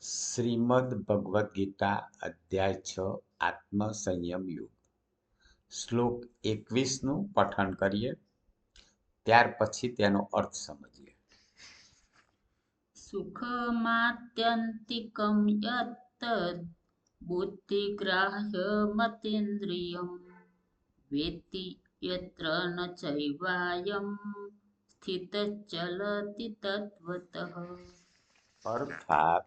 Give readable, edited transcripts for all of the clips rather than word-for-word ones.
શ્રીમદ ભગવદ્ ગીતા અધ્યાય 6 આત્મસંયમ યુગ શ્લોક 21નું પઠન કરીએ, ત્યાર પછી તેનો અર્થ સમજીએ. સુખમાત્યંતિકમ યત્તદ બુદ્ધિગ્રાહ્યમતીન્દ્રિયમ વેત્તિ યત્ર ન ચૈવાયમ સ્થિતશ્ચલતિ તત્વતઃ. અર્થાત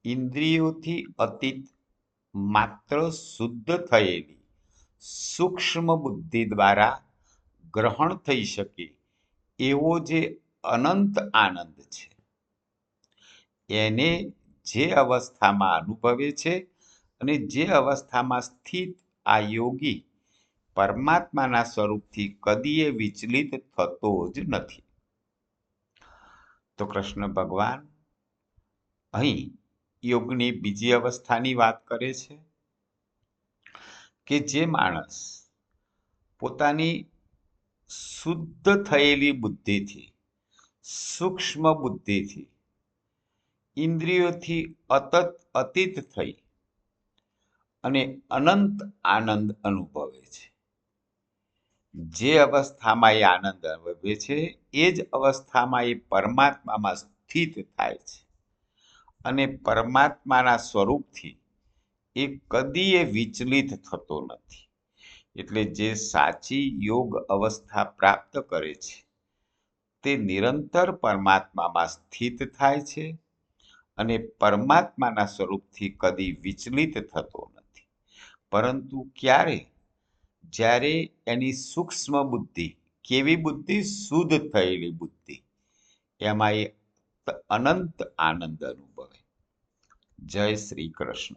ઇન્દ્રિયોથી અતીત માત્ર શુદ્ધ થયેલી સૂક્ષ્મ બુદ્ધિ દ્વારા ગ્રહણ થઈ શકે એવો જે અનંત આનંદ છે, એને જે અવસ્થામાં અનુભવે છે અને જે અવસ્થામાં સ્થિત આ યોગી પરમાત્માના સ્વરૂપથી કદીએ વિચલિત થતો જ નથી. તો કૃષ્ણ ભગવાન અહીં યોગની બીજી અવસ્થાની વાત કરે છે કે જે માણસ પોતાની શુદ્ધ થયેલી બુદ્ધિથી, સૂક્ષ્મ બુદ્ધિથી, ઇન્દ્રિયોથી અતીત થઈ અને અનંત આનંદ અનુભવે છે. જે અવસ્થામાં એ આનંદ અનુભવે છે એ જ અવસ્થામાં એ પરમાત્મામાં સ્થિત થાય છે અને પરમાત્માના સ્વરૂપથી એ કદીએ વિચલિત થતો નથી. એટલે જે સાચી યોગ અવસ્થા પ્રાપ્ત કરે છે તે નિરંતર પરમાત્મામાં સ્થિત થાય છે અને પરમાત્માના સ્વરૂપથી કદી વિચલિત થતો નથી. પરંતુ ક્યારે? જ્યારે એની સૂક્ષ્મ બુદ્ધિ, કેવી બુદ્ધિ? શુદ્ધ થયેલી બુદ્ધિ, એમાં એ અનંત આનંદ અનુભવે. જય શ્રી કૃષ્ણ.